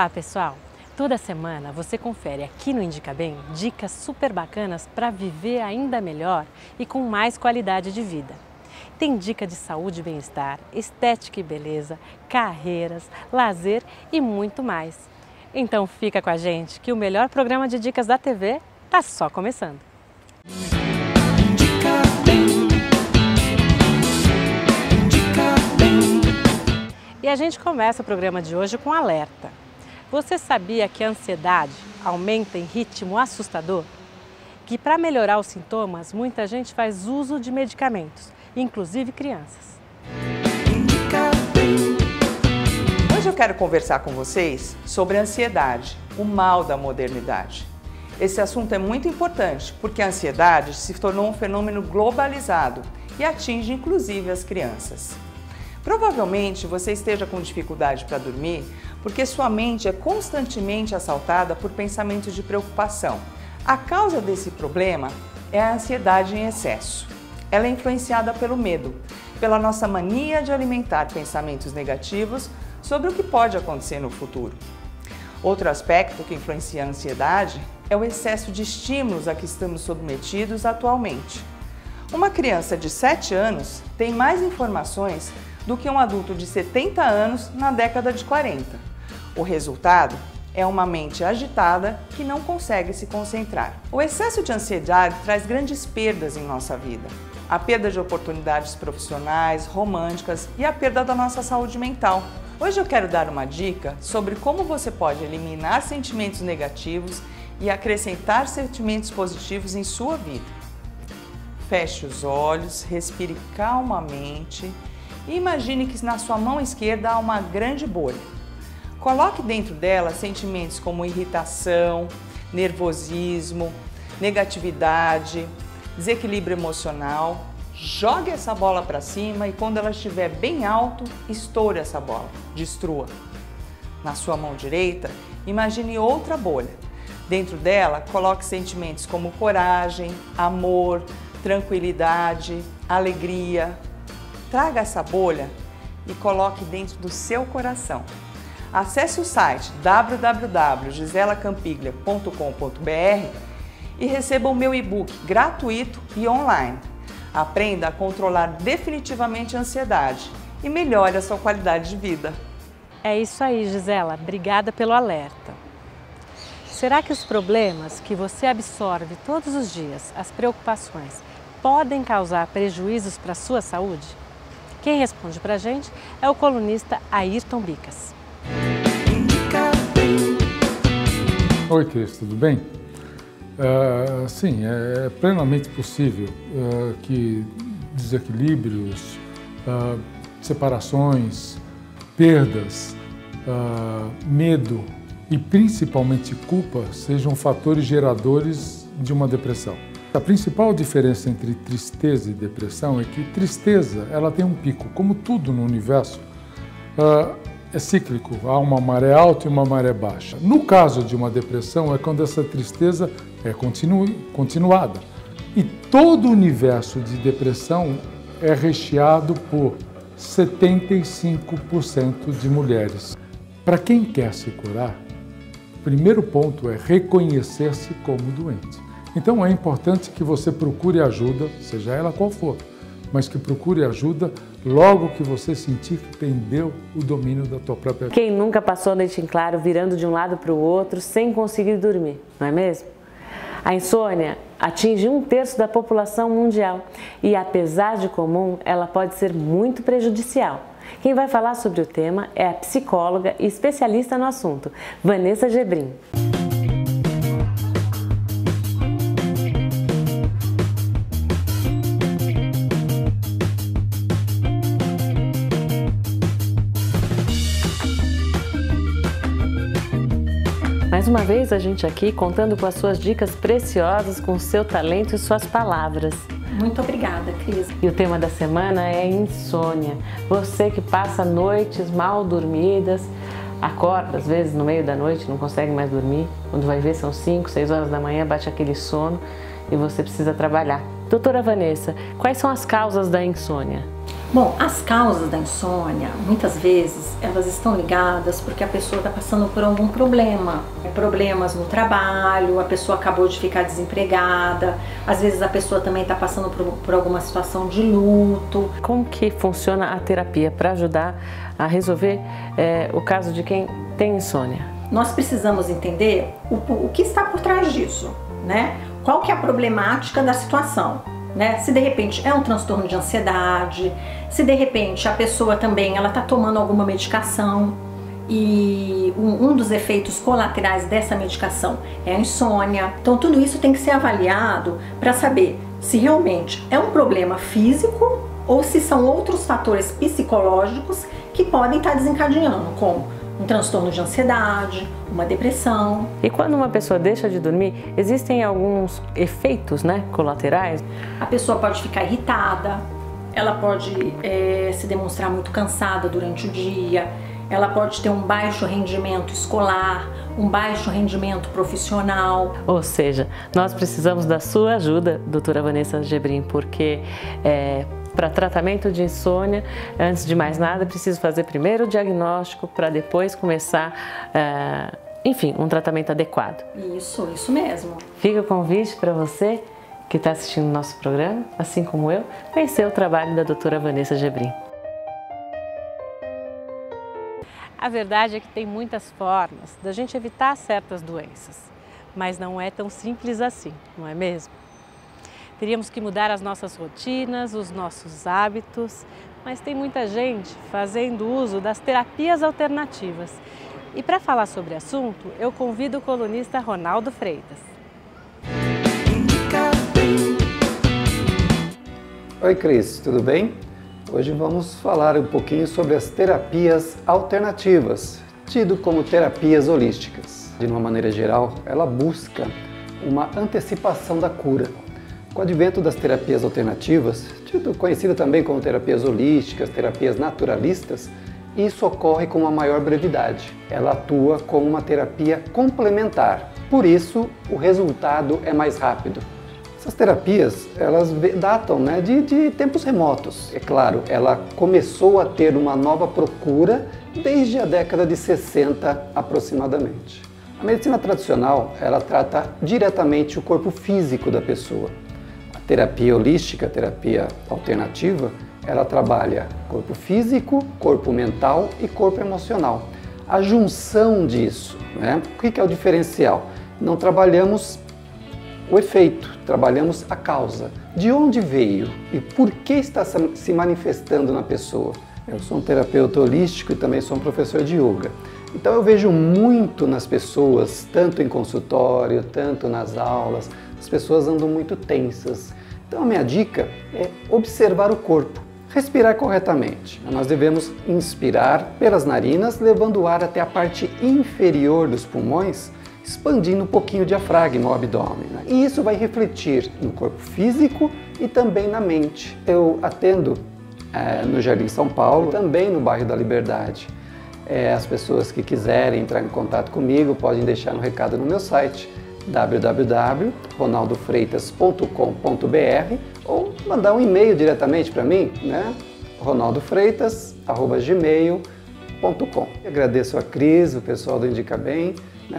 Olá, pessoal! Toda semana você confere aqui no Indica Bem dicas super bacanas para viver ainda melhor e com mais qualidade de vida. Tem dica de saúde e bem-estar, estética e beleza, carreiras, lazer e muito mais. Então fica com a gente que o melhor programa de dicas da TV está só começando. Indica Bem. Indica Bem. E a gente começa o programa de hoje com um alerta. Você sabia que a ansiedade aumenta em ritmo assustador? Que para melhorar os sintomas, muita gente faz uso de medicamentos, inclusive crianças. Hoje eu quero conversar com vocês sobre a ansiedade, o mal da modernidade. Esse assunto é muito importante porque a ansiedade se tornou um fenômeno globalizado e atinge inclusive as crianças. Provavelmente você esteja com dificuldade para dormir porque sua mente é constantemente assaltada por pensamentos de preocupação. A causa desse problema é a ansiedade em excesso. Ela é influenciada pelo medo, pela nossa mania de alimentar pensamentos negativos sobre o que pode acontecer no futuro. Outro aspecto que influencia a ansiedade é o excesso de estímulos a que estamos submetidos atualmente. Uma criança de 7 anos tem mais informações do que um adulto de 70 anos na década de 40. O resultado é uma mente agitada que não consegue se concentrar. O excesso de ansiedade traz grandes perdas em nossa vida. A perda de oportunidades profissionais, românticas e a perda da nossa saúde mental. Hoje eu quero dar uma dica sobre como você pode eliminar sentimentos negativos e acrescentar sentimentos positivos em sua vida. Feche os olhos, respire calmamente e imagine que na sua mão esquerda há uma grande bolha. Coloque dentro dela sentimentos como irritação, nervosismo, negatividade, desequilíbrio emocional. Jogue essa bola para cima e quando ela estiver bem alto, estoure essa bola, destrua. Na sua mão direita, imagine outra bolha. Dentro dela, coloque sentimentos como coragem, amor, tranquilidade, alegria. Traga essa bolha e coloque dentro do seu coração. Acesse o site www.giselacampiglia.com.br e receba o meu e-book gratuito e online. Aprenda a controlar definitivamente a ansiedade e melhore a sua qualidade de vida. É isso aí, Gisela. Obrigada pelo alerta. Será que os problemas que você absorve todos os dias, as preocupações, podem causar prejuízos para a sua saúde? Quem responde para a gente é o colunista Ayrton Bicas. Oi, Cris, tudo bem? Sim, é plenamente possível que desequilíbrios, separações, perdas, medo e principalmente culpa sejam fatores geradores de uma depressão. A principal diferença entre tristeza e depressão é que tristeza ela tem um pico, como tudo no universo. É cíclico, há uma maré alta e uma maré baixa. No caso de uma depressão é quando essa tristeza é continuada. E todo o universo de depressão é recheado por 75% de mulheres. Para quem quer se curar, o primeiro ponto é reconhecer-se como doente. Então é importante que você procure ajuda, seja ela qual for, mas que procure ajuda logo que você sentir que perdeu o domínio da tua própria vida. Quem nunca passou a noite em claro virando de um lado para o outro sem conseguir dormir, não é mesmo? A insônia atinge 1/3 da população mundial e, apesar de comum, ela pode ser muito prejudicial. Quem vai falar sobre o tema é a psicóloga e especialista no assunto, Vanessa Gebrim. Mais uma vez a gente aqui contando com as suas dicas preciosas, com o seu talento e suas palavras. Muito obrigada, Cris. E o tema da semana é insônia. Você que passa noites mal dormidas, acorda às vezes no meio da noite, não consegue mais dormir. Quando vai ver são 5, 6 horas da manhã, bate aquele sono e você precisa trabalhar. Doutora Vanessa, quais são as causas da insônia? Bom, as causas da insônia, muitas vezes, elas estão ligadas porque a pessoa está passando por algum problema. Problemas no trabalho, a pessoa acabou de ficar desempregada, às vezes a pessoa também está passando por alguma situação de luto. Como que funciona a terapia para ajudar a resolver o caso de quem tem insônia? Nós precisamos entender o que está por trás disso, né? Qual que é a problemática da situação, né? Se de repente é um transtorno de ansiedade, se de repente a pessoa também ela está tomando alguma medicação e um dos efeitos colaterais dessa medicação é a insônia. Então tudo isso tem que ser avaliado para saber se realmente é um problema físico ou se são outros fatores psicológicos que podem estar desencadeando, como um transtorno de ansiedade, uma depressão. E quando uma pessoa deixa de dormir, existem alguns efeitos, né, colaterais? A pessoa pode ficar irritada, ela pode se demonstrar muito cansada durante o dia, ela pode ter um baixo rendimento escolar, um baixo rendimento profissional. Ou seja, nós precisamos da sua ajuda, doutora Vanessa Gebrim, porque para tratamento de insônia, antes de mais nada, é preciso fazer primeiro o diagnóstico para depois começar, enfim, um tratamento adequado. Isso mesmo. Fica o convite para você que está assistindo o nosso programa, assim como eu, conhecer o trabalho da doutora Vanessa Gebrim. A verdade é que tem muitas formas da gente evitar certas doenças, mas não é tão simples assim, não é mesmo? Teríamos que mudar as nossas rotinas, os nossos hábitos, mas tem muita gente fazendo uso das terapias alternativas. E para falar sobre o assunto, eu convido o colunista Ronaldo Freitas. Oi Cris, tudo bem? Hoje vamos falar um pouquinho sobre as terapias alternativas, tido como terapias holísticas. De uma maneira geral, ela busca uma antecipação da cura. Com o advento das terapias alternativas, conhecida também como terapias holísticas, terapias naturalistas, isso ocorre com uma maior brevidade. Ela atua como uma terapia complementar, por isso o resultado é mais rápido. Essas terapias, elas datam de tempos remotos. É claro, ela começou a ter uma nova procura desde a década de 60 aproximadamente. A medicina tradicional, ela trata diretamente o corpo físico da pessoa. A terapia holística, a terapia alternativa, ela trabalha corpo físico, corpo mental e corpo emocional. A junção disso, né? O que é o diferencial? Não trabalhamos o efeito, trabalhamos a causa. De onde veio e por que está se manifestando na pessoa? Eu sou um terapeuta holístico e também sou um professor de yoga. Então eu vejo muito nas pessoas, tanto em consultório, tanto nas aulas, as pessoas andam muito tensas. Então a minha dica é observar o corpo, respirar corretamente. Nós devemos inspirar pelas narinas, levando o ar até a parte inferior dos pulmões, expandindo um pouquinho o diafragma, o abdômen. E isso vai refletir no corpo físico e também na mente. Eu atendo no Jardim São Paulo, também no bairro da Liberdade. As pessoas que quiserem entrar em contato comigo podem deixar um recado no meu site www.ronaldofreitas.com.br ou mandar um e-mail diretamente para mim, ronaldofreitas@gmail.com. Agradeço a Cris, o pessoal do Indica Bem,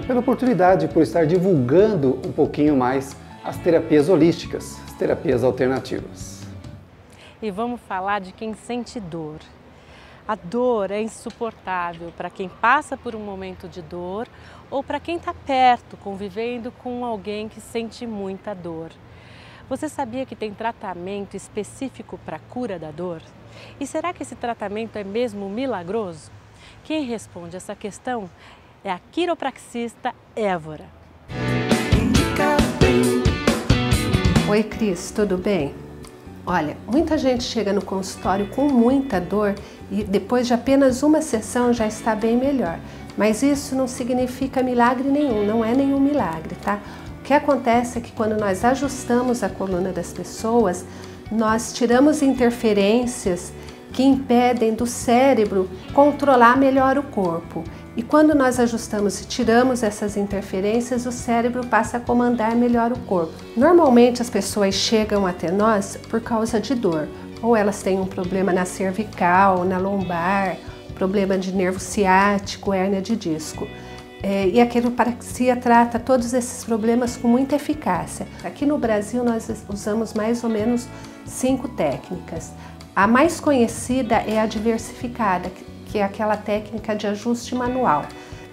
pela oportunidade, por estar divulgando um pouquinho mais as terapias holísticas, as terapias alternativas. E vamos falar de quem sente dor. A dor é insuportável para quem passa por um momento de dor ou para quem está perto, convivendo com alguém que sente muita dor. Você sabia que tem tratamento específico para a cura da dor? E será que esse tratamento é mesmo milagroso? Quem responde essa questão é a quiropraxista Évora. Oi Cris, tudo bem? Olha, muita gente chega no consultório com muita dor e depois de apenas uma sessão já está bem melhor. Mas isso não significa milagre nenhum, não é nenhum milagre, tá? O que acontece é que quando nós ajustamos a coluna das pessoas, nós tiramos interferências que impedem do cérebro controlar melhor o corpo. E quando nós ajustamos e tiramos essas interferências, o cérebro passa a comandar melhor o corpo. Normalmente as pessoas chegam até nós por causa de dor, ou elas têm um problema na cervical, na lombar, problema de nervo ciático, hérnia de disco. E a quiropraxia trata todos esses problemas com muita eficácia. Aqui no Brasil nós usamos mais ou menos 5 técnicas. A mais conhecida é a diversificada, que é aquela técnica de ajuste manual,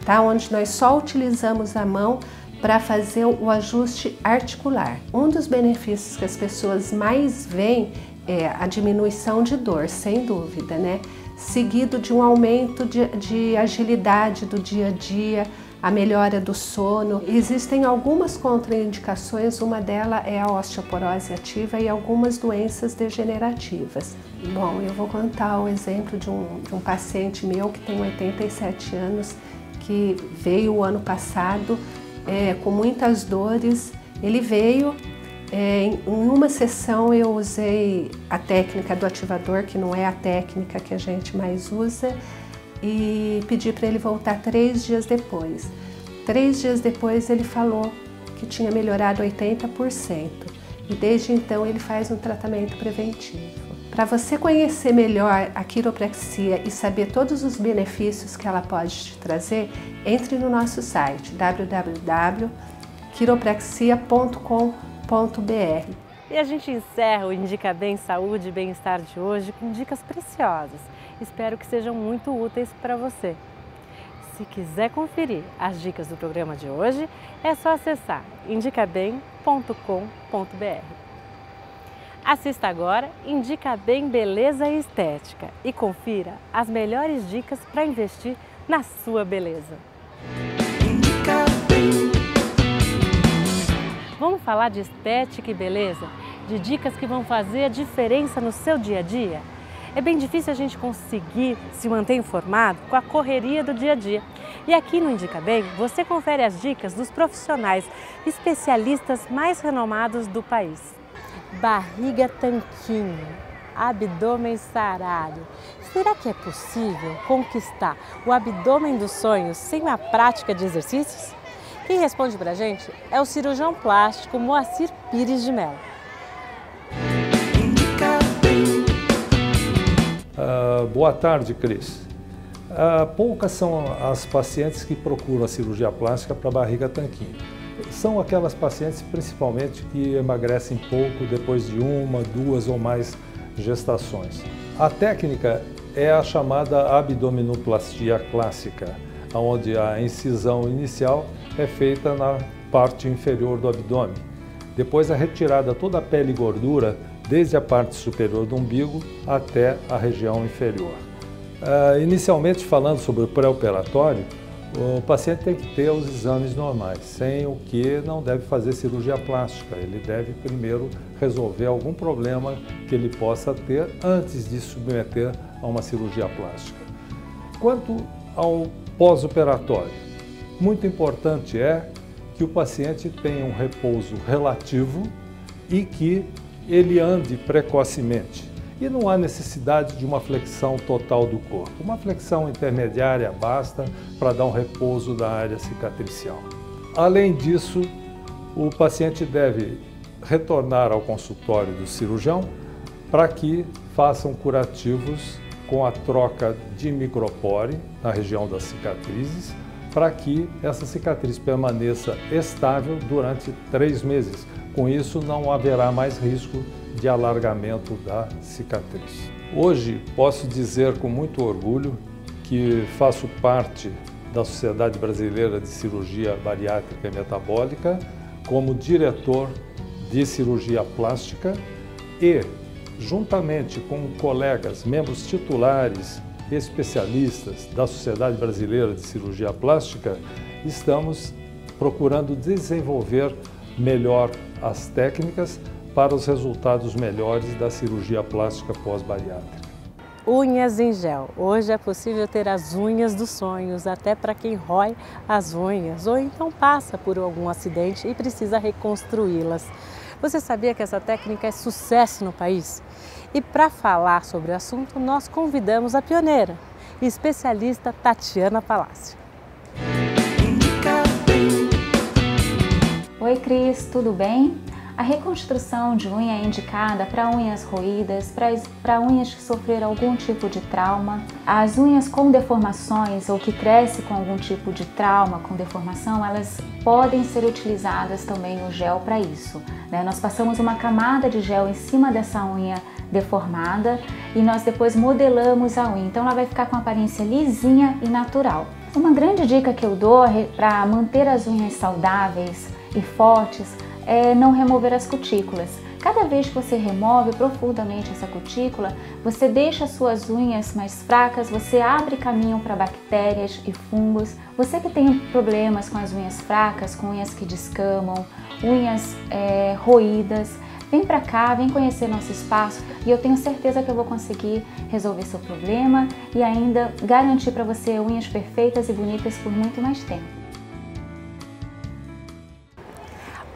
tá? Onde nós só utilizamos a mão para fazer o ajuste articular. Um dos benefícios que as pessoas mais veem é a diminuição de dor, sem dúvida, né? Seguido de um aumento de agilidade do dia a dia, a melhora do sono. Existem algumas contraindicações, uma delas é a osteoporose ativa e algumas doenças degenerativas. Bom, eu vou contar o exemplo de um paciente meu que tem 87 anos, que veio o ano passado com muitas dores. Ele veio, em uma sessão eu usei a técnica do ativador, que não é a técnica que a gente mais usa, e pedi para ele voltar 3 dias depois. 3 dias depois ele falou que tinha melhorado 80% e desde então ele faz um tratamento preventivo. Para você conhecer melhor a quiropraxia e saber todos os benefícios que ela pode te trazer, entre no nosso site www.quiropraxia.com.br. E a gente encerra o Indica Bem Saúde e Bem-Estar de hoje com dicas preciosas. Espero que sejam muito úteis para você. Se quiser conferir as dicas do programa de hoje, é só acessar indicabem.com.br. Assista agora Indica Bem Beleza e Estética e confira as melhores dicas para investir na sua beleza. Vamos falar de estética e beleza? De dicas que vão fazer a diferença no seu dia a dia? É bem difícil a gente conseguir se manter informado com a correria do dia a dia. E aqui no Indica Bem, você confere as dicas dos profissionais especialistas mais renomados do país. Barriga tanquinho, abdômen sarado. Será que é possível conquistar o abdômen dos sonhos sem a prática de exercícios? Quem responde pra gente é o cirurgião plástico Moacir Pires de Mello. Boa tarde, Cris. Poucas são as pacientes que procuram a cirurgia plástica para barriga tanquinho. São aquelas pacientes, principalmente, que emagrecem pouco depois de 1, 2 ou mais gestações. A técnica é a chamada abdominoplastia clássica, onde a incisão inicial é feita na parte inferior do abdômen. Depois é retirada toda a pele e gordura, desde a parte superior do umbigo até a região inferior. Inicialmente, falando sobre o pré-operatório, o paciente tem que ter os exames normais, sem o que não deve fazer cirurgia plástica. Ele deve primeiro resolver algum problema que ele possa ter antes de submeter a uma cirurgia plástica. Quanto ao pós-operatório, muito importante é que o paciente tenha um repouso relativo e que ele ande precocemente. E não há necessidade de uma flexão total do corpo. Uma flexão intermediária basta para dar um repouso da área cicatricial. Além disso, o paciente deve retornar ao consultório do cirurgião para que façam curativos com a troca de micropore na região das cicatrizes, para que essa cicatriz permaneça estável durante 3 meses. Com isso, não haverá mais risco de alargamento da cicatriz. Hoje, posso dizer com muito orgulho que faço parte da Sociedade Brasileira de Cirurgia Bariátrica e Metabólica como diretor de cirurgia plástica e, juntamente com colegas, membros titulares, especialistas da Sociedade Brasileira de Cirurgia Plástica, estamos procurando desenvolver melhor as técnicas para os resultados melhores da cirurgia plástica pós-bariátrica. Unhas em gel. Hoje é possível ter as unhas dos sonhos, até para quem rói as unhas ou então passa por algum acidente e precisa reconstruí-las. Você sabia que essa técnica é sucesso no país? E para falar sobre o assunto, nós convidamos a pioneira e especialista Tatiana Palácio. Oi, Cris, tudo bem? A reconstrução de unha é indicada para unhas roídas, para unhas que sofreram algum tipo de trauma. As unhas com deformações ou que crescem com algum tipo de trauma, com deformação, elas podem ser utilizadas também o gel para isso, né? Nós passamos uma camada de gel em cima dessa unha deformada e nós depois modelamos a unha, então ela vai ficar com aparência lisinha e natural. Uma grande dica que eu dou para manter as unhas saudáveis e fortes é não remover as cutículas. Cada vez que você remove profundamente essa cutícula, você deixa as suas unhas mais fracas, você abre caminho para bactérias e fungos. Você que tem problemas com as unhas fracas, com unhas que descamam, unhas roídas, vem para cá, vem conhecer nosso espaço e eu tenho certeza que eu vou conseguir resolver seu problema e ainda garantir para você unhas perfeitas e bonitas por muito mais tempo.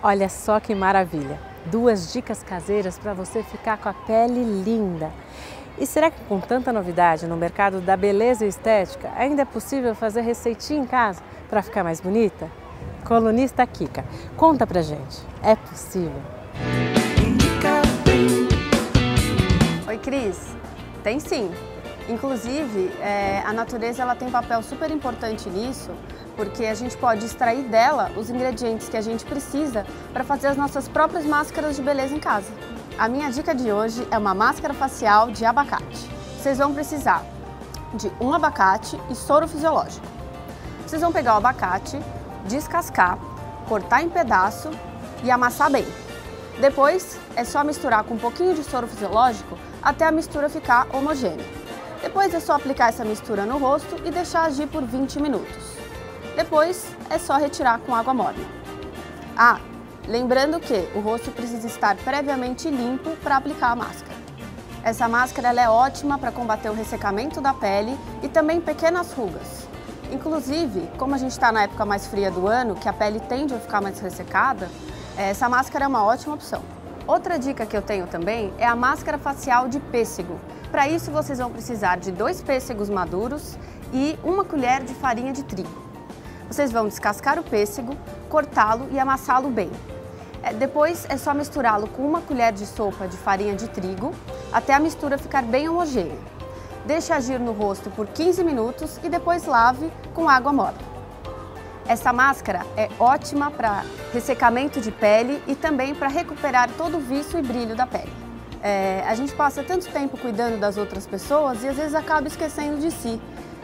Olha só que maravilha! 2 dicas caseiras para você ficar com a pele linda. E será que com tanta novidade no mercado da beleza e estética, ainda é possível fazer receitinha em casa para ficar mais bonita? Colunista Kika, conta pra gente, é possível? Oi Cris, tem sim. Inclusive, a natureza ela tem um papel super importante nisso, porque a gente pode extrair dela os ingredientes que a gente precisa para fazer as nossas próprias máscaras de beleza em casa. A minha dica de hoje é uma máscara facial de abacate. Vocês vão precisar de um abacate e soro fisiológico. Vocês vão pegar o abacate, descascar, cortar em pedaço e amassar bem. Depois é só misturar com um pouquinho de soro fisiológico até a mistura ficar homogênea. Depois é só aplicar essa mistura no rosto e deixar agir por 20 minutos. Depois é só retirar com água morna. Ah, lembrando que o rosto precisa estar previamente limpo para aplicar a máscara. Essa máscara ela é ótima para combater o ressecamento da pele e também pequenas rugas. Inclusive, como a gente está na época mais fria do ano, que a pele tende a ficar mais ressecada, essa máscara é uma ótima opção. Outra dica que eu tenho também é a máscara facial de pêssego. Para isso vocês vão precisar de 2 pêssegos maduros e 1 colher de farinha de trigo. Vocês vão descascar o pêssego, cortá-lo e amassá-lo bem. Depois é só misturá-lo com 1 colher de sopa de farinha de trigo até a mistura ficar bem homogênea. Deixe agir no rosto por 15 minutos e depois lave com água morna. Essa máscara é ótima para ressecamento de pele e também para recuperar todo o viço e brilho da pele. A gente passa tanto tempo cuidando das outras pessoas e às vezes acaba esquecendo de si.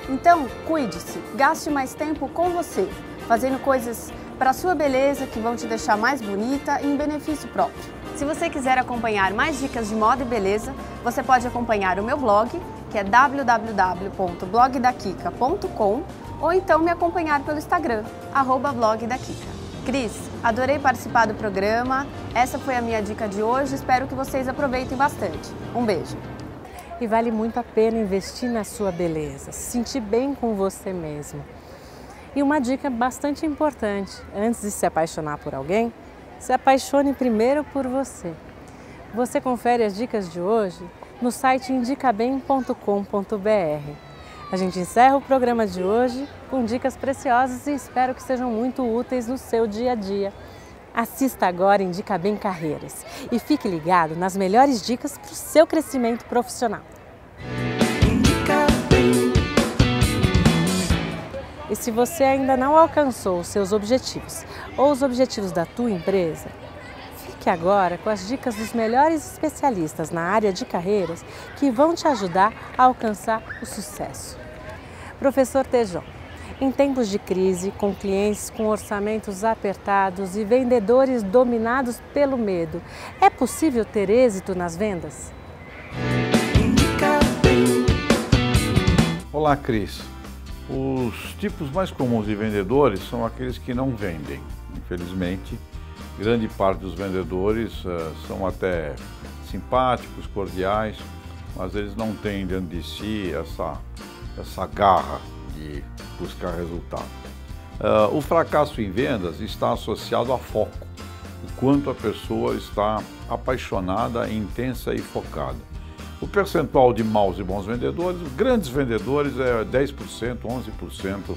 Então, cuide-se, gaste mais tempo com você, fazendo coisas para a sua beleza que vão te deixar mais bonita e em benefício próprio. Se você quiser acompanhar mais dicas de moda e beleza, você pode acompanhar o meu blog, que é www.blogdakika.com, ou então me acompanhar pelo Instagram, @blogdakika. Cris, adorei participar do programa, essa foi a minha dica de hoje, espero que vocês aproveitem bastante. Um beijo! E vale muito a pena investir na sua beleza, se sentir bem com você mesmo. E uma dica bastante importante, antes de se apaixonar por alguém, se apaixone primeiro por você. Você confere as dicas de hoje no site indicabem.com.br. A gente encerra o programa de hoje com dicas preciosas e espero que sejam muito úteis no seu dia a dia. Assista agora Indica Bem Carreiras e fique ligado nas melhores dicas para o seu crescimento profissional. E se você ainda não alcançou os seus objetivos ou os objetivos da tua empresa, fique agora com as dicas dos melhores especialistas na área de carreiras que vão te ajudar a alcançar o sucesso. Professor Tejon, em tempos de crise, com clientes com orçamentos apertados e vendedores dominados pelo medo, é possível ter êxito nas vendas? Olá, Cris. Os tipos mais comuns de vendedores são aqueles que não vendem. Infelizmente, grande parte dos vendedores são até simpáticos, cordiais, mas eles não têm dentro de si essa garra de buscar resultado. O fracasso em vendas está associado a foco, o quanto a pessoa está apaixonada, intensa e focada. O percentual de maus e bons vendedores, grandes vendedores, é 10%, 11%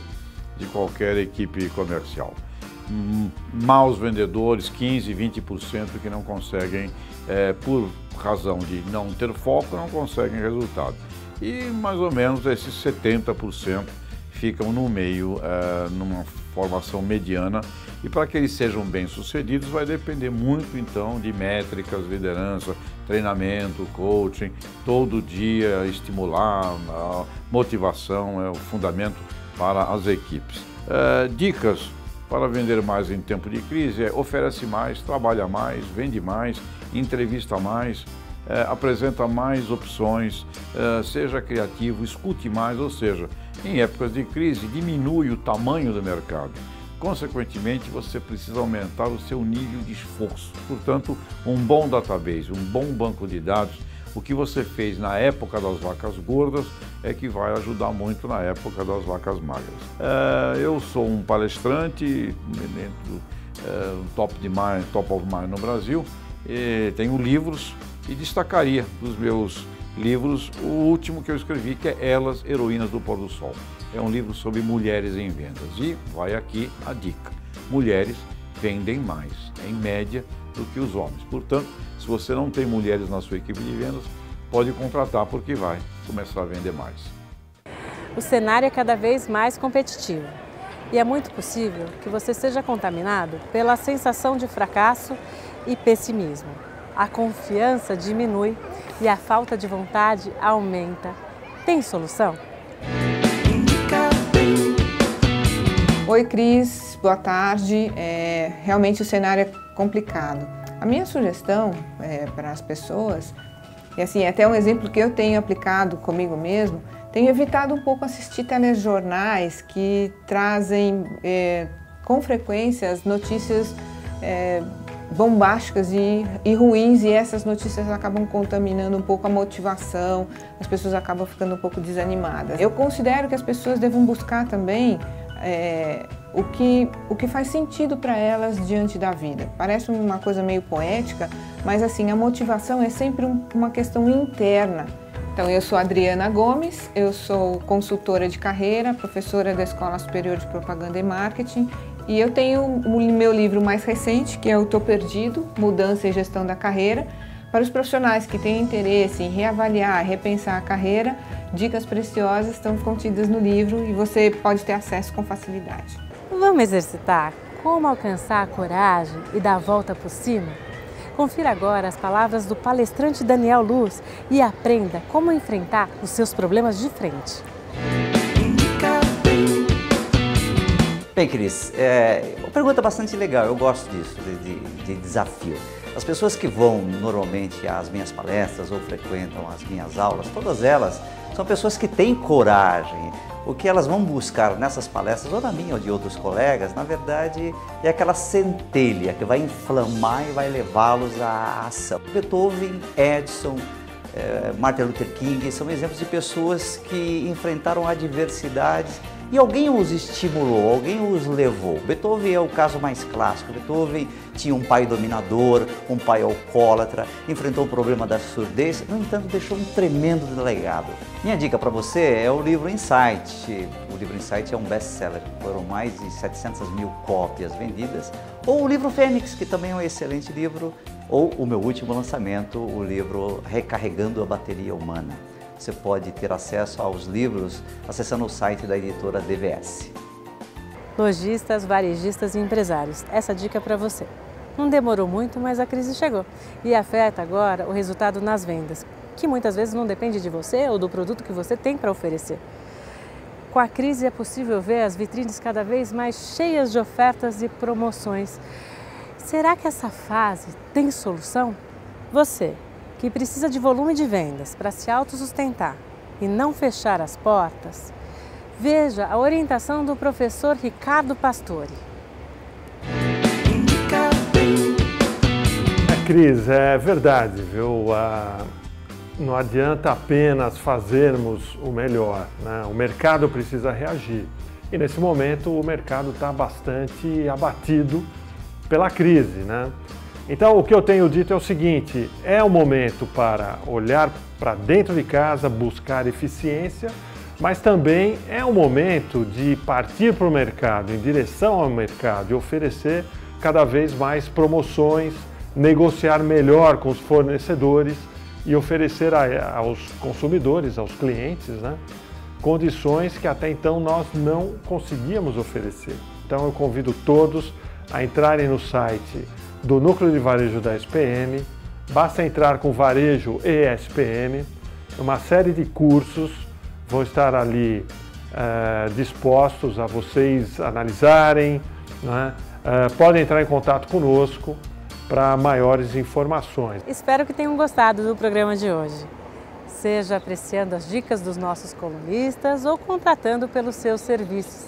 de qualquer equipe comercial. maus vendedores, 15%, 20% que não conseguem, por razão de não ter foco, não conseguem resultado. E mais ou menos esses 70% ficam no meio, numa formação mediana. E para que eles sejam bem-sucedidos vai depender muito então de métricas, liderança, treinamento, coaching, todo dia estimular, a motivação é o fundamento para as equipes. Dicas para vender mais em tempo de crise oferece mais, trabalha mais, vende mais, entrevista mais, apresenta mais opções, seja criativo, escute mais, ou seja, em épocas de crise diminui o tamanho do mercado. Consequentemente, você precisa aumentar o seu nível de esforço. Portanto, um bom database, um bom banco de dados, o que você fez na época das vacas gordas é que vai ajudar muito na época das vacas magras. Eu sou um palestrante dentro do Top of Mind no Brasil, tenho livros e destacaria dos meus livros o último que eu escrevi, que é Elas, Heroínas do Pôr do Sol. É um livro sobre mulheres em vendas e vai aqui a dica. Mulheres vendem mais, em média, do que os homens. Portanto, se você não tem mulheres na sua equipe de vendas, pode contratar porque vai começar a vender mais. O cenário é cada vez mais competitivo e é muito possível que você seja contaminado pela sensação de fracasso e pessimismo. A confiança diminui e a falta de vontade aumenta. Tem solução? Oi, Cris, boa tarde. Realmente o cenário é complicado. A minha sugestão para as pessoas, e assim, é até um exemplo que eu tenho aplicado comigo mesmo, tenho evitado um pouco assistir telejornais que trazem com frequência as notícias bombásticas e ruins, e essas notícias acabam contaminando um pouco a motivação, as pessoas acabam ficando um pouco desanimadas. Eu considero que as pessoas devem buscar também o que faz sentido para elas diante da vida. Parece uma coisa meio poética, mas assim, a motivação é sempre uma questão interna. Então, eu sou Adriana Gomes, eu sou consultora de carreira, professora da Escola Superior de Propaganda e Marketing, e eu tenho o meu livro mais recente, que é o Tô Perdido, Mudança e Gestão da Carreira, para os profissionais que têm interesse em reavaliar, repensar a carreira. Dicas preciosas estão contidas no livro e você pode ter acesso com facilidade. Vamos exercitar como alcançar a coragem e dar a volta por cima? Confira agora as palavras do palestrante Daniel Luz e aprenda como enfrentar os seus problemas de frente. Bem, Cris, uma pergunta bastante legal, eu gosto disso, de desafio. As pessoas que vão normalmente às minhas palestras ou frequentam as minhas aulas, todas elas são pessoas que têm coragem. O que elas vão buscar nessas palestras, ou na minha ou de outros colegas, na verdade, é aquela centelha que vai inflamar e vai levá-los à ação. Beethoven, Edison, Martin Luther King são exemplos de pessoas que enfrentaram adversidades e alguém os estimulou, alguém os levou. Beethoven é o caso mais clássico. Beethoven tinha um pai dominador, um pai alcoólatra, enfrentou o problema da surdez, no entanto deixou um tremendo legado. Minha dica para você é o livro Insight. O livro Insight é um best-seller, foram mais de 700 mil cópias vendidas. Ou o livro Fênix, que também é um excelente livro, ou o meu último lançamento, o livro Recarregando a Bateria Humana. Você pode ter acesso aos livros acessando o site da editora DVS. Lojistas, varejistas e empresários, essa dica é para você. Não demorou muito, mas a crise chegou e afeta agora o resultado nas vendas, que muitas vezes não depende de você ou do produto que você tem para oferecer. Com a crise é possível ver as vitrines cada vez mais cheias de ofertas e promoções. Será que essa fase tem solução? Você, que precisa de volume de vendas para se autossustentar e não fechar as portas, veja a orientação do professor Ricardo Pastore. Cris, é verdade, viu? Não adianta apenas fazermos o melhor, né? O mercado precisa reagir. E nesse momento o mercado está bastante abatido pela crise, né? Então, o que eu tenho dito é o seguinte, é o momento para olhar para dentro de casa, buscar eficiência, mas também é o momento de partir para o mercado, em direção ao mercado, e oferecer cada vez mais promoções, negociar melhor com os fornecedores e oferecer aos consumidores, aos clientes, né, condições que até então nós não conseguíamos oferecer. Então eu convido todos a entrarem no site do Núcleo de Varejo da SPM, basta entrar com Varejo e SPM, uma série de cursos vão estar ali dispostos a vocês analisarem, né? Podem entrar em contato conosco para maiores informações. Espero que tenham gostado do programa de hoje. Seja apreciando as dicas dos nossos colunistas ou contratando pelos seus serviços.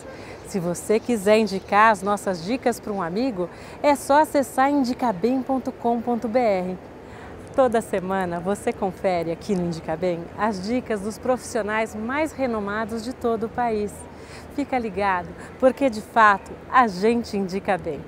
Se você quiser indicar as nossas dicas para um amigo, é só acessar indicabem.com.br. Toda semana você confere aqui no Indica Bem as dicas dos profissionais mais renomados de todo o país. Fica ligado, porque de fato a gente indica bem.